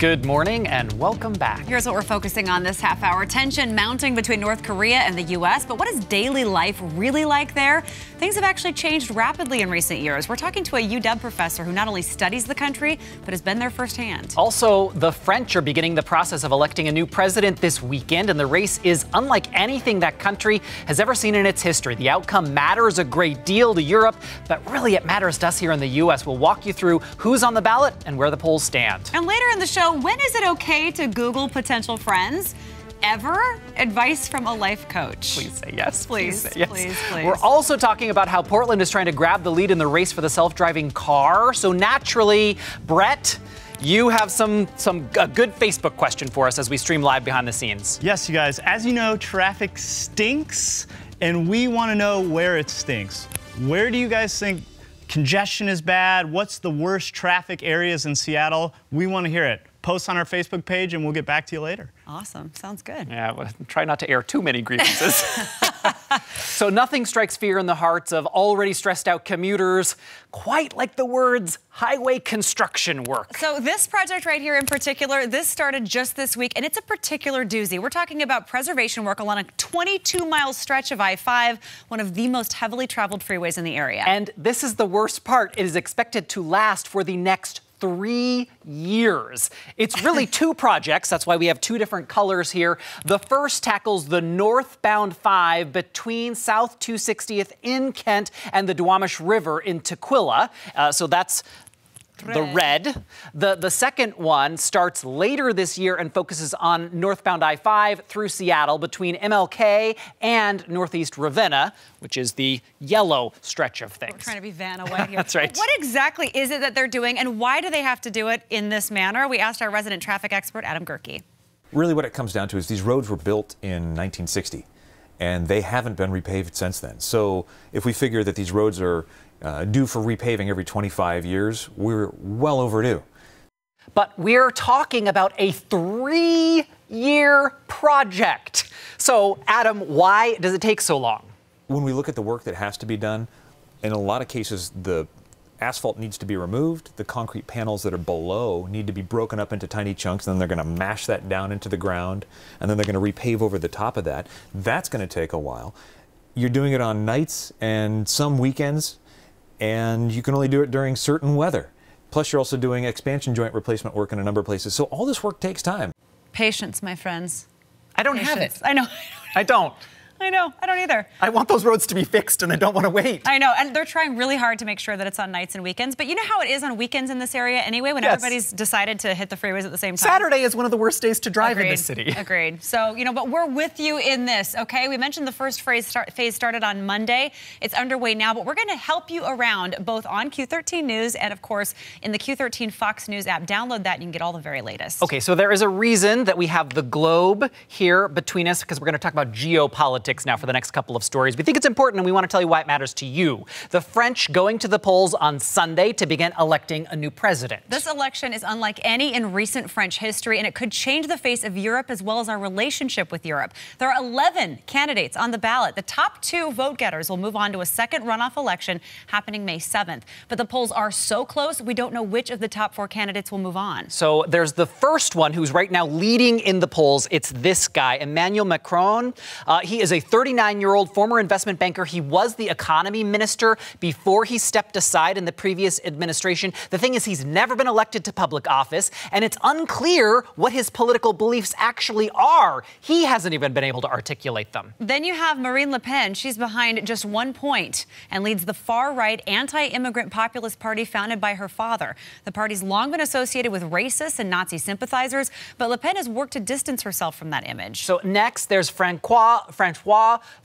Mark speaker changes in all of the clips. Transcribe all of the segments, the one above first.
Speaker 1: Good morning and welcome back.
Speaker 2: Here's what we're focusing on this half hour. Tension mounting between North Korea and the U.S. But what is daily life really like there? Things have actually changed rapidly in recent years. We're talking to a UW professor who not only studies the country, but has been there firsthand.
Speaker 1: Also, the French are beginning the process of electing a new president this weekend, and the race is unlike anything that country has ever seen in its history. The outcome matters a great deal to Europe, but really it matters to us here in the U.S. We'll walk you through who's on the ballot and where the polls stand.
Speaker 2: And later in the show, when is it okay to Google potential friends? Ever? Advice from a life coach.
Speaker 1: Please say yes.
Speaker 2: Please,
Speaker 1: say yes.
Speaker 2: please.
Speaker 1: We're also talking about how Portland is trying to grab the lead in the race for the self-driving car. So naturally, Brett, you have a good Facebook question for us as we stream live behind the scenes.
Speaker 3: Yes, you guys. As you know, traffic stinks, and we want to know where it stinks. Where do you guys think congestion is bad? What's the worst traffic areas in Seattle? We want to hear it. Post on our Facebook page and we'll get back to you later.
Speaker 2: Awesome. Sounds good.
Speaker 1: Yeah, well, try not to air too many grievances. So nothing strikes fear in the hearts of already stressed out commuters quite like the words highway construction work.
Speaker 2: So this project right here in particular, this started just this week, and it's a particular doozy. We're talking about preservation work along a 22-mile stretch of I-5, one of the most heavily traveled freeways in the area.
Speaker 1: And this is the worst part. It is expected to last for the next 3 years. It's really two projects. That's why we have two different colors here. The first tackles the northbound 5 between South 260th in Kent and the Duwamish River in Tukwila. So that's the red. The second one starts later this year and focuses on northbound I-5 through Seattle between MLK and Northeast Ravenna, which is the yellow stretch of things.
Speaker 2: We're trying to be Vanna White here.
Speaker 1: That's right.
Speaker 2: What exactly is it that they're doing, and why do they have to do it in this manner? We asked our resident traffic expert, Adam Gerke.
Speaker 4: Really what it comes down to is these roads were built in 1960, and they haven't been repaved since then. So if we figure that these roads are due for repaving every 25 years, we're well overdue.
Speaker 1: But we're talking about a 3-year project. So, Adam, why does it take so long?
Speaker 4: When we look at the work that has to be done, in a lot of cases, the asphalt needs to be removed. The concrete panels that are below need to be broken up into tiny chunks, and then they're going to mash that down into the ground, and then they're going to repave over the top of that. That's going to take a while. You're doing it on nights and some weekends, and you can only do it during certain weather. Plus, you're also doing expansion joint replacement work in a number of places. So all this work takes time.
Speaker 2: Patience, my friends.
Speaker 1: I don't have it.
Speaker 2: I know.
Speaker 1: I don't.
Speaker 2: I know. I don't either.
Speaker 1: I want those roads to be fixed, and I don't want to wait.
Speaker 2: I know, and they're trying really hard to make sure that it's on nights and weekends. But you know how it is on weekends in this area anyway, when everybody's decided to hit the freeways at the same time?
Speaker 1: Saturday is one of the worst days to drive in this city.
Speaker 2: Agreed. So, but we're with you in this, okay? We mentioned the first phase started on Monday. It's underway now, but we're going to help you around both on Q13 News and, of course, in the Q13 Fox News app. Download that and you can get all the very latest.
Speaker 1: Okay, so there is a reason that we have the globe here between us, because we're going to talk about geopolitics now for the next couple of stories. We think it's important, and we want to tell you why it matters to you. The French going to the polls on Sunday to begin electing a new president.
Speaker 2: This election is unlike any in recent French history, and it could change the face of Europe as well as our relationship with Europe. There are 11 candidates on the ballot. The top 2 vote-getters will move on to a second runoff election happening May 7th. But the polls are so close, we don't know which of the top 4 candidates will move on.
Speaker 1: So there's the first one who's right now leading in the polls. It's this guy, Emmanuel Macron. He is a 39-year-old former investment banker. He was the economy minister before he stepped aside in the previous administration. The thing is, he's never been elected to public office, and it's unclear what his political beliefs actually are. He hasn't even been able to articulate them.
Speaker 2: Then you have Marine Le Pen. She's behind just 1 point and leads the far-right anti-immigrant populist party founded by her father. The party's long been associated with racists and Nazi sympathizers, but Le Pen has worked to distance herself from that image.
Speaker 1: So next, there's Francois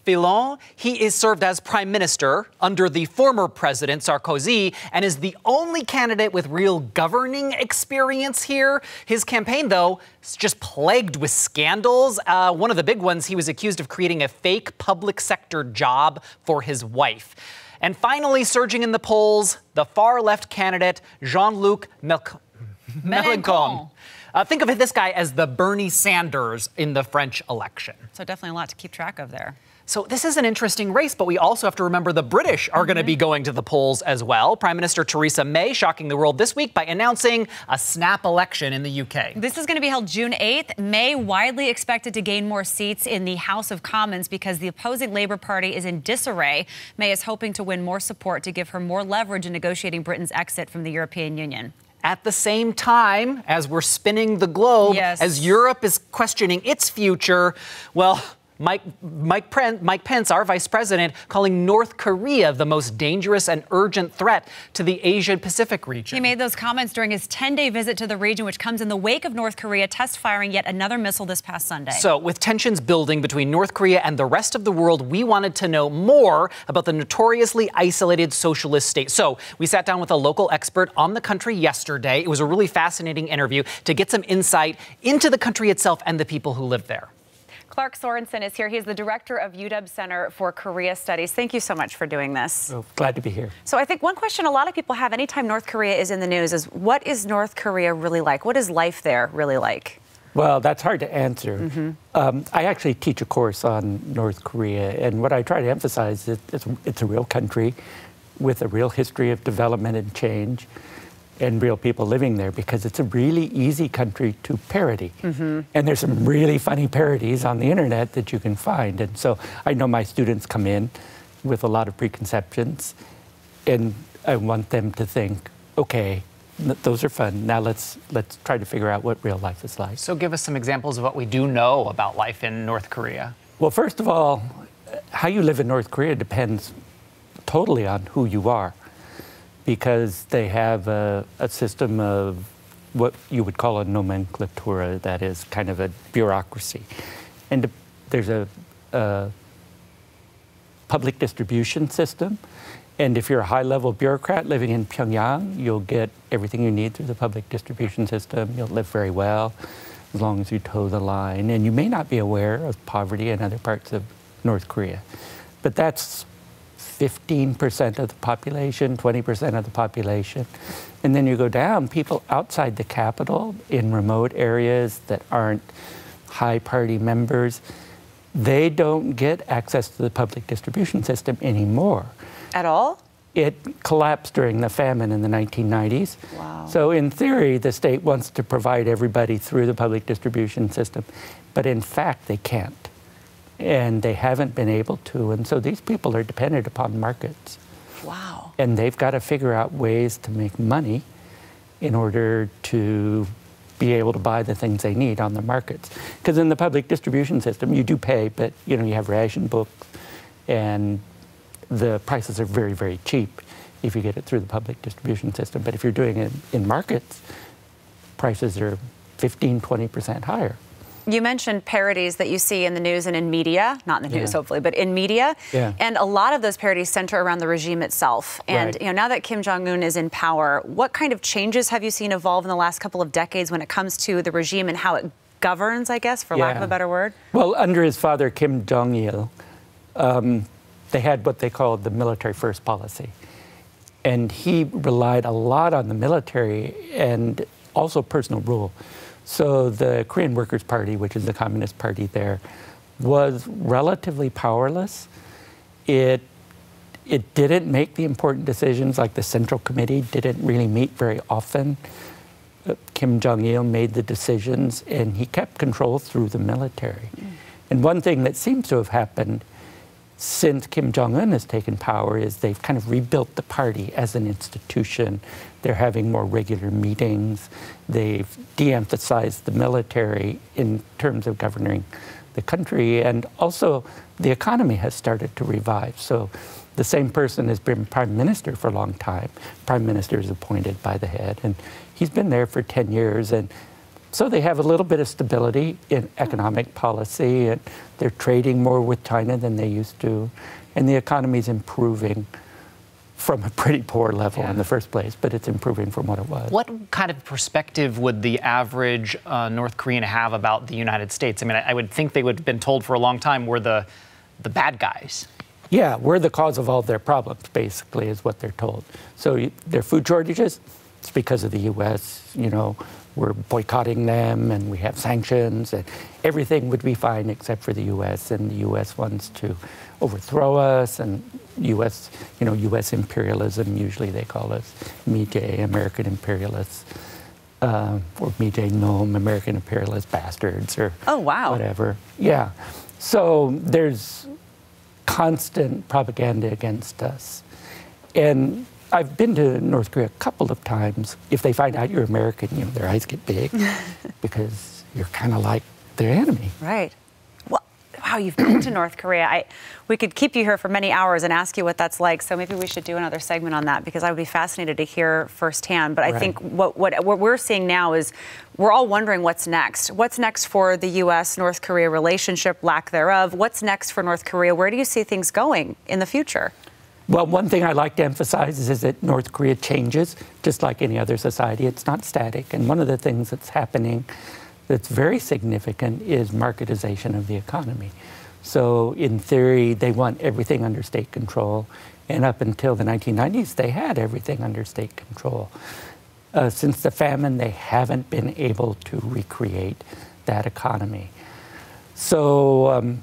Speaker 1: Fillon. He is served as prime minister under the former president, Sarkozy, and is the only candidate with real governing experience here. His campaign, though, is just plagued with scandals. One of the big ones, he was accused of creating a fake public sector job for his wife. And finally, surging in the polls, the far-left candidate, Jean-Luc Mélenchon. Think of this guy as the Bernie Sanders in the French election.
Speaker 2: So definitely a lot to keep track of there.
Speaker 1: So this is an interesting race, but we also have to remember the British are going to be going to the polls as well. Prime Minister Theresa May shocking the world this week by announcing a snap election in the UK.
Speaker 2: This is going to be held June 8th. May widely expected to gain more seats in the House of Commons because the opposing Labour Party is in disarray. May is hoping to win more support to give her more leverage in negotiating Britain's exit from the European Union.
Speaker 1: At the same time, as we're spinning the globe, as Europe is questioning its future, well, Mike Pence, our vice president, calling North Korea the most dangerous and urgent threat to the Asia-Pacific region.
Speaker 2: He made those comments during his 10-day visit to the region, which comes in the wake of North Korea test firing yet another missile this past Sunday.
Speaker 1: So with tensions building between North Korea and the rest of the world, we wanted to know more about the notoriously isolated socialist state. So we sat down with a local expert on the country yesterday. It was a really fascinating interview to get some insight into the country itself and the people who live there.
Speaker 2: Clark Sorensen is here. He's the director of UW Center for Korea Studies. Thank you so much for doing this.
Speaker 5: Oh, glad to be here.
Speaker 2: So I think one question a lot of people have anytime North Korea is in the news is, what is North Korea really like? What is life there really like?
Speaker 5: Well, that's hard to answer. I actually teach a course on North Korea, and what I try to emphasize is it's a real country with a real history of development and change, and real people living there, because it's a really easy country to parody. And there's some really funny parodies on the internet that you can find. And so I know my students come in with a lot of preconceptions, and I want them to think, okay, those are fun. Now let's try to figure out what real life is like.
Speaker 1: So give us some examples of what we do know about life in North Korea.
Speaker 5: Well, first of all, how you live in North Korea depends totally on who you are, because they have a system of what you would call a nomenclatura, that is kind of a bureaucracy. And there's a public distribution system. And if you're a high-level bureaucrat living in Pyongyang, you'll get everything you need through the public distribution system. You'll live very well as long as you toe the line. And you may not be aware of poverty in other parts of North Korea. But that's 15% of the population, 20% of the population. And then you go down, people outside the capital in remote areas that aren't high party members, they don't get access to the public distribution system anymore.
Speaker 2: At all?
Speaker 5: It collapsed during the famine in the 1990s.
Speaker 2: Wow.
Speaker 5: So in theory, the state wants to provide everybody through the public distribution system, but in fact, they can't. And they haven't been able to. And so these people are dependent upon markets.
Speaker 2: Wow.
Speaker 5: And they've got to figure out ways to make money in order to be able to buy the things they need on the markets. Because in the public distribution system, you do pay, but you have ration books, and the prices are very, very cheap if you get it through the public distribution system. But if you're doing it in markets, prices are 15, 20% higher.
Speaker 2: You mentioned parodies that you see in the news and in media, not in the news, hopefully, but in media.
Speaker 5: Yeah.
Speaker 2: And a lot of those parodies center around the regime itself. And
Speaker 5: Right.
Speaker 2: now that Kim Jong-un is in power, what kind of changes have you seen evolve in the last couple of decades when it comes to the regime and how it governs, I guess, for lack of a better word?
Speaker 5: Well, under his father, Kim Jong-il, they had what they called the military first policy. And he relied a lot on the military and also personal rule. So the Korean Workers' Party, which is the Communist Party there, was relatively powerless. It didn't make the important decisions, like the Central Committee didn't really meet very often. Kim Jong-il made the decisions, and he kept control through the military. And one thing that seems to have happened since Kim Jong-un has taken power is they've kind of rebuilt the party as an institution. They're having more regular meetings. They've de-emphasized the military in terms of governing the country. And also, the economy has started to revive. So the same person has been prime minister for a long time. Prime minister is appointed by the head. And he's been there for 10 years. And so they have a little bit of stability in economic policy, and they're trading more with China than they used to. And the economy is improving from a pretty poor level in the first place, but it's improving from what it was.
Speaker 1: What kind of perspective would the average North Korean have about the United States? I mean, I would think they would have been told for a long time we're the bad guys.
Speaker 5: Yeah, we're the cause of all their problems, basically, is what they're told. So their food shortages, it's because of the U.S., we're boycotting them and we have sanctions and everything would be fine except for the U.S. and the U.S. wants to overthrow us and U.S. imperialism, usually they call us MIJE, American imperialists, or MIJE NOM, American imperialist bastards, or
Speaker 2: oh, wow.
Speaker 5: whatever. Yeah. So there's constant propaganda against us. And I've been to North Korea a couple of times. If they find out you're American, their eyes get big because you're kind of like their enemy.
Speaker 2: Right. Well, wow, you've been to North Korea. We could keep you here for many hours and ask you what that's like. So maybe we should do another segment on that because I would be fascinated to hear firsthand. But I think what we're seeing now is we're all wondering what's next. What's next for the U.S.-North Korea relationship, lack thereof? What's next for North Korea? Where do you see things going in the future?
Speaker 5: Well, one thing I like to emphasize is that North Korea changes, just like any other society. It's not static. And one of the things that's happening that's very significant is marketization of the economy. So in theory, they want everything under state control. And up until the 1990s, they had everything under state control. Since the famine, they haven't been able to recreate that economy. So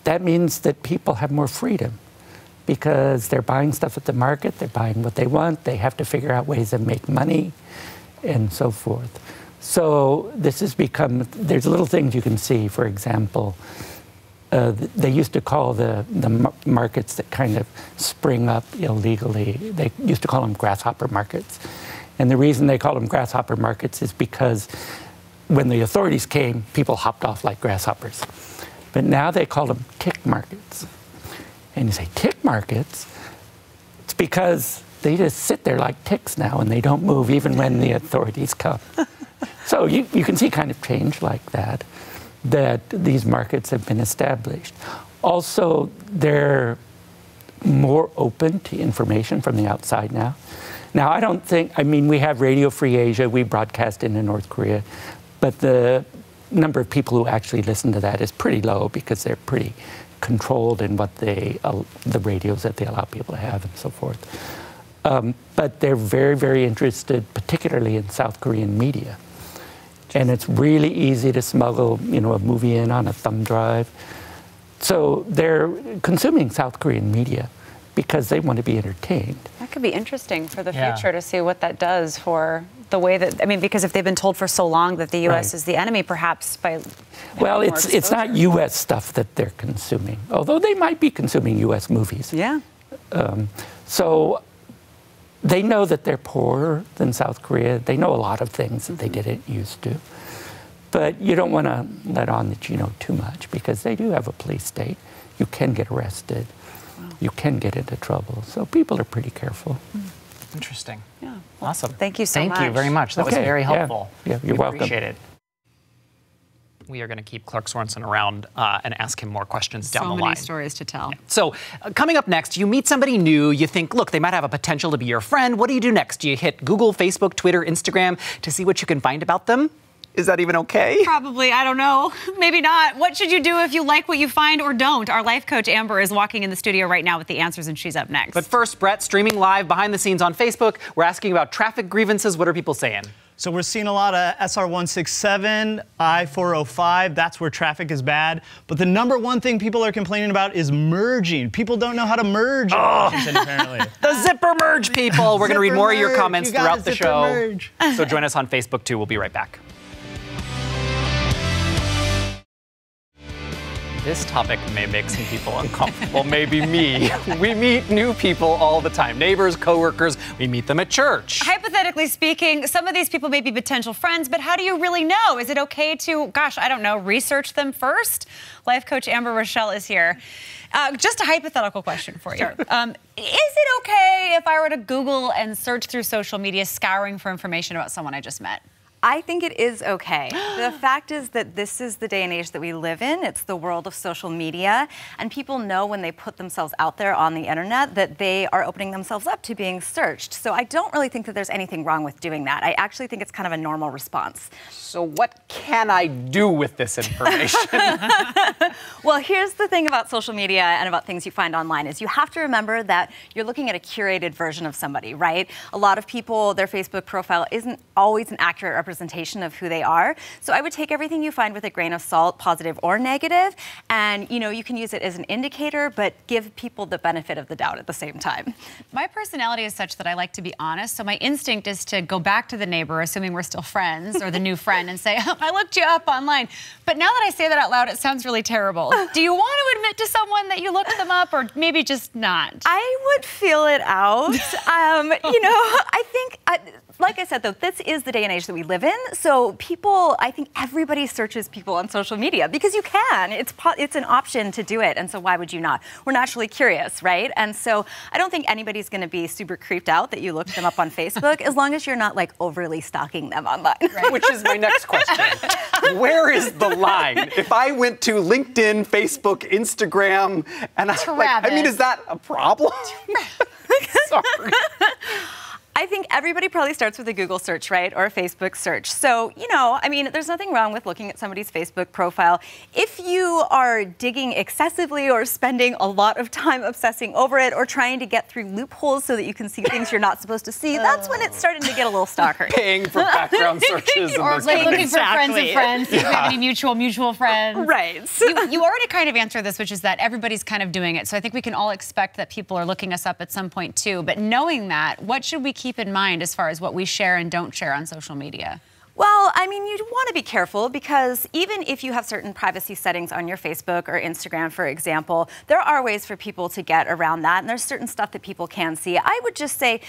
Speaker 5: that means that people have more freedom, because they're buying stuff at the market, they're buying what they want, they have to figure out ways to make money, and so forth. So this has become, there's little things you can see. For example, they used to call the markets that kind of spring up illegally, they used to call them grasshopper markets. And the reason they call them grasshopper markets is because when the authorities came, people hopped off like grasshoppers. But now they call them tick markets. And you say, tick markets? It's because they just sit there like ticks now and they don't move even when the authorities come. So you can see kind of change like that these markets have been established. Also, they're more open to information from the outside now. Now, we have Radio Free Asia, we broadcast into North Korea, but the number of people who actually listen to that is pretty low because they're pretty controlled in what the radios that they allow people to have and so forth. But they're very, very interested, particularly in South Korean media. And it's really easy to smuggle, a movie in on a thumb drive. So they're consuming South Korean media because they want to be entertained.
Speaker 2: That could be interesting for the future to see what that does for the way that, because if they've been told for so long that the U.S. is the enemy, perhaps by
Speaker 5: well, it's not U.S. stuff that they're consuming, although they might be consuming U.S. movies.
Speaker 2: Yeah.
Speaker 5: So they know that they're poorer than South Korea. They know a lot of things that they didn't used to. But you don't want to let on that you know too much because they do have a police state. You can get arrested. Wow. You can get into trouble. So people are pretty careful.
Speaker 1: Interesting.
Speaker 2: Yeah.
Speaker 1: Awesome.
Speaker 2: Thank you so much.
Speaker 1: Thank you very much. That was very helpful.
Speaker 5: Yeah, you're welcome.
Speaker 1: Appreciate it. We are going to keep Clark Sorensen around and ask him more questions down the line.
Speaker 2: So many stories to tell.
Speaker 1: Yeah. So coming up next, you meet somebody new. You think, look, they might have a potential to be your friend. What do you do next? Do you hit Google, Facebook, Twitter, Instagram to see what you can find about them? Is that even okay?
Speaker 2: Probably. I don't know. Maybe not. What should you do if you like what you find or don't? Our life coach, Amber, is walking in the studio right now with the answers, and she's up next.
Speaker 1: But first, Brett, streaming live behind the scenes on Facebook, we're asking about traffic grievances. What are people saying?
Speaker 3: So we're seeing a lot of SR 167, I-405. That's where traffic is bad. But the number one thing people are complaining about is merging. People don't know how to merge in Washington, apparently.
Speaker 1: The zipper merge, people. We're going to read more of your comments throughout the show.
Speaker 3: Merge.
Speaker 1: So join us on Facebook, too. We'll be right back. This topic may make some people uncomfortable, maybe me. We meet new people all the time, neighbors, coworkers. We meet them at church.
Speaker 2: Hypothetically speaking, some of these people may be potential friends, but how do you really know? Is it okay to, research them first? Life coach Amber Rochelle is here. Just a hypothetical question for you. Sure. Is it okay if I were to Google and search through social media, scouring for information about someone I just met?
Speaker 6: I think it is okay. The fact is that this is the day and age that we live in. It's the world of social media. And people know when they put themselves out there on the internet that they are opening themselves up to being searched. So I don't really think that there's anything wrong with doing that. I actually think it's kind of a normal response.
Speaker 1: So what can I do with this information?
Speaker 6: Well, here's the thing about social media and about things you find online is you have to remember that you're looking at a curated version of somebody, right? A lot of people, their Facebook profile isn't always an accurate representation of who they are. So I would take everything you find with a grain of salt, positive or negative, and you can use it as an indicator, but give people the benefit of the doubt at the same time.
Speaker 2: My personality is such that I like to be honest, so my instinct is to go back to the neighbor, assuming we're still friends, or the new friend, and say, I looked you up online. But now that I say that out loud, it sounds really terrible. Do you want to admit to someone that you looked them up, or maybe just not?
Speaker 6: I would feel it out. I think, like I said, though, this is the day and age that we live in. So I think everybody searches people on social media because you can. It's an option to do it. And so why would you not? We're naturally curious, right? And so I don't think anybody's going to be super creeped out that you looked them up on Facebook, as long as you're not like overly stalking them online.
Speaker 1: Right. Which is my next question. Where is the line? If I went to LinkedIn, Facebook, Instagram, and is that a problem? Sorry.
Speaker 6: I think everybody probably starts with a Google search, right? Or a Facebook search. So, there's nothing wrong with looking at somebody's Facebook profile. If you are digging excessively or spending a lot of time obsessing over it or trying to get through loopholes so that you can see things you're not supposed to see, that's when it's starting to get a little stalkery.
Speaker 1: Paying for background searches.
Speaker 2: Or like looking for friends of friends. Do you have any mutual friends?
Speaker 6: Right.
Speaker 2: You already kind of answered this, which is that everybody's kind of doing it. So I think we can all expect that people are looking us up at some point too. But knowing that, what should we keep in mind as far as what we share and don't share on social media?
Speaker 6: Well, you'd want to be careful because even if you have certain privacy settings on your Facebook or Instagram, for example, there are ways for people to get around that. And there's certain stuff that people can see. I would just say,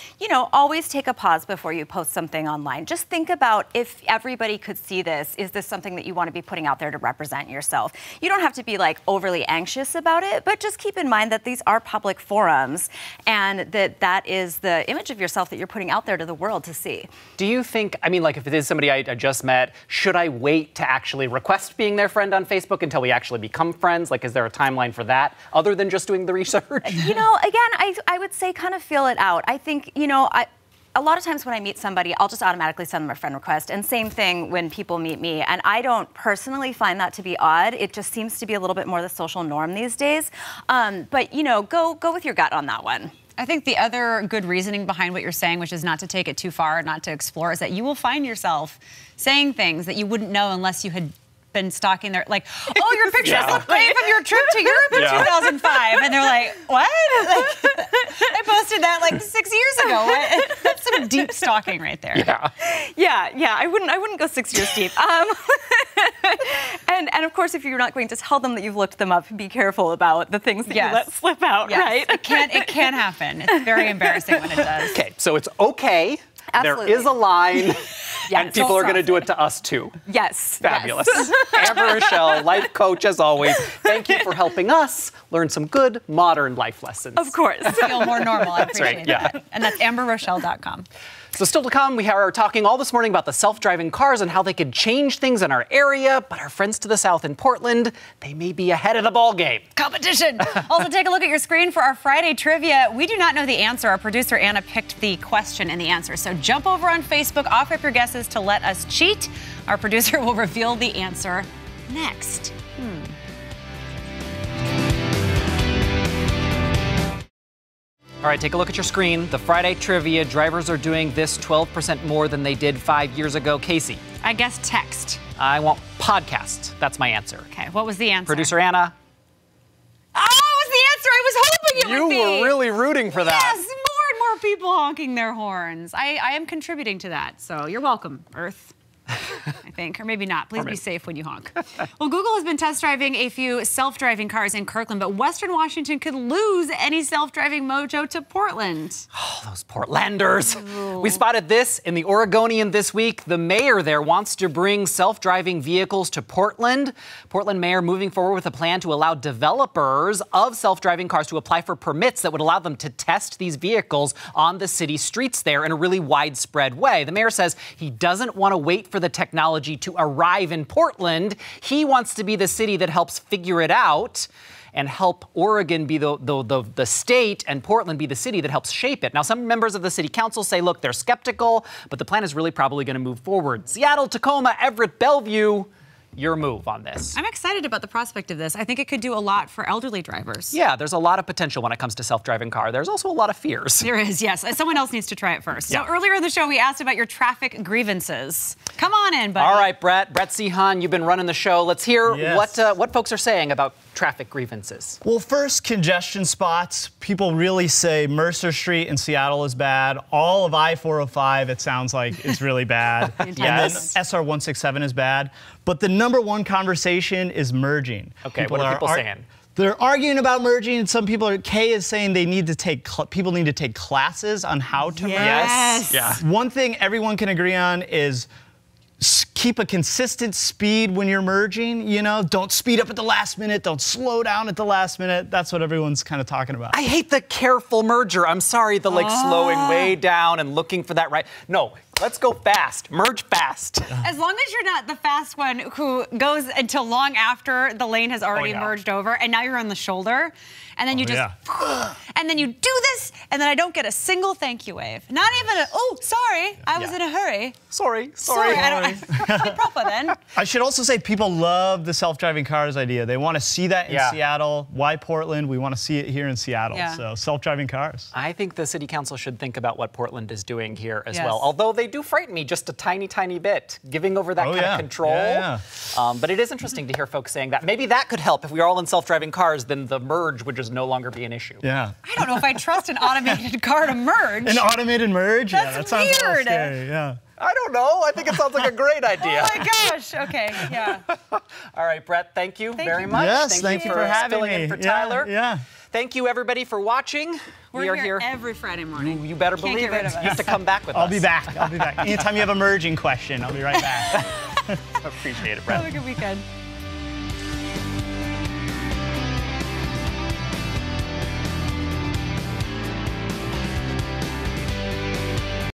Speaker 6: always take a pause before you post something online. Just think about if everybody could see this, is this something that you want to be putting out there to represent yourself? You don't have to be like overly anxious about it, but just keep in mind that these are public forums and that is the image of yourself that you're putting out there to the world to see.
Speaker 1: Do you think, if it is somebody I just met, should I wait to actually request being their friend on Facebook until we actually become friends? Like, is there a timeline for that other than just doing the research?
Speaker 6: Again, I would say kind of feel it out. I think, a lot of times when I meet somebody, I'll just automatically send them a friend request. And same thing when people meet me. And I don't personally find that to be odd. It just seems to be a little bit more the social norm these days. But, go with your gut on that one.
Speaker 2: I think the other good reasoning behind what you're saying, which is not to take it too far, not to explore, is that you will find yourself saying things that you wouldn't know unless you had been stalking their, like, oh, your pictures look great from your trip to Europe in 2005. And they're like, what? I posted that like 6 years ago. That's some deep stalking right there.
Speaker 6: Yeah. I wouldn't go 6 years deep. And of course, if you're not going to tell them that you've looked them up, be careful about the things that you let slip out, right?
Speaker 2: It can happen. It's very embarrassing when it does.
Speaker 1: Okay, so it's okay.
Speaker 6: Absolutely.
Speaker 1: There is a line, and people are going to do it to us too.
Speaker 6: Yes.
Speaker 1: Fabulous. Amber Rochelle, life coach as always. Thank you for helping us learn some good modern life lessons.
Speaker 6: Of course.
Speaker 2: Feel more normal. I appreciate
Speaker 1: right,
Speaker 2: that. And that's AmberRochelle.com.
Speaker 1: So still to come, we are talking all this morning about the self-driving cars and how they could change things in our area. But our friends to the south in Portland, they may be ahead of the ball game.
Speaker 2: Competition. Also, take a look at your screen for our Friday trivia. We do not know the answer. Our producer, Anna, picked the question and the answer. So jump over on Facebook, offer up your guesses to let us cheat. Our producer will reveal the answer next.
Speaker 1: All right, take a look at your screen. The Friday trivia, drivers are doing this 12% more than they did 5 years ago. Casey.
Speaker 2: I guess text.
Speaker 1: I want podcast. That's my answer.
Speaker 2: Okay, what was the answer?
Speaker 1: Producer Anna.
Speaker 2: Oh, it was the answer I was hoping it would be.
Speaker 1: You were really rooting for that.
Speaker 2: Yes, more and more people honking their horns. I am contributing to that, so you're welcome, Earth. I think, or maybe not. Please be safe when you honk. Well, Google has been test driving a few self-driving cars in Kirkland, but Western Washington could lose any self-driving mojo to Portland.
Speaker 1: Oh, those Portlanders. Ooh. We spotted this in the Oregonian this week. The mayor there wants to bring self-driving vehicles to Portland. Portland mayor moving forward with a plan to allow developers of self-driving cars to apply for permits that would allow them to test these vehicles on the city streets there in a really widespread way. The mayor says he doesn't want to wait for the technology to arrive in Portland. He wants to be the city that helps figure it out and help Oregon be the state and Portland be the city that helps shape it. Now, some members of the city council say, look, they're skeptical, but the plan is really probably going to move forward. Seattle, Tacoma, Everett, Bellevue, your move on this.
Speaker 2: I'm excited about the prospect of this. I think it could do a lot for elderly drivers.
Speaker 1: Yeah, there's a lot of potential when it comes to self-driving car. There's also a lot of fears.
Speaker 2: There is, yes. Someone else needs to try it first.
Speaker 1: Yeah.
Speaker 2: So earlier in the show, we asked about your traffic grievances. Come on in, buddy.
Speaker 1: All right, Brett Sehan, you've been running the show. Let's hear
Speaker 3: Yes.
Speaker 1: what folks are saying about traffic grievances.
Speaker 3: Well, first, congestion spots. People really say Mercer Street in Seattle is bad. All of I-405, it sounds like, is really bad.
Speaker 1: Yes.
Speaker 3: And then SR-167 is bad. But the number one conversation is merging.
Speaker 1: Okay, what are people saying?
Speaker 3: They're arguing about merging, and some people Kay is saying they need to take people need to take classes on how to merge.
Speaker 2: Yes.
Speaker 1: Yeah.
Speaker 3: One thing everyone can agree on is keep a consistent speed when you're merging, you know? Don't speed up at the last minute, don't slow down at the last minute. That's what everyone's kind of talking about.
Speaker 1: I hate the careful merger. I'm sorry, the slowing way down and looking for that right. No, let's go fast. Merge fast.
Speaker 2: As long as you're not the fast one who goes until long after the lane has already merged over and now you're on the shoulder and then you just, and then you do this and then I don't get a single thank you wave. Not even a, oh, sorry, I was in a hurry.
Speaker 1: Sorry.
Speaker 2: I don't, proper then.
Speaker 3: I should also say people love the self-driving cars idea. They want to see that in Seattle. Why Portland? We want to see it here in Seattle.
Speaker 2: Yeah.
Speaker 3: So self-driving cars.
Speaker 1: I think the city council should think about what Portland is doing here as well. Although they do frighten me just a tiny, tiny bit, giving over that kind of control. But it is interesting to hear folks saying that. Maybe that could help. If we were all in self-driving cars, then the merge would just no longer be an issue.
Speaker 3: Yeah.
Speaker 2: I don't know if I trust an automated car to merge.
Speaker 3: An automated merge?
Speaker 2: That's
Speaker 3: that sounds a little
Speaker 2: weird.
Speaker 3: scary. Yeah.
Speaker 1: I don't know. I think it sounds like a great idea.
Speaker 2: Oh my gosh. Okay. Yeah.
Speaker 1: All right, Brett, thank you very much.
Speaker 3: Yes, thank you for having
Speaker 1: filling
Speaker 3: me.
Speaker 1: in for Tyler.
Speaker 3: Yeah.
Speaker 1: Thank you, everybody, for watching.
Speaker 2: We are here every Friday morning.
Speaker 1: You better believe it. You have to come back with us.
Speaker 3: I'll be back. Anytime you have a merging question, I'll be right back.
Speaker 1: Appreciate it, Brett.
Speaker 2: Have a good weekend.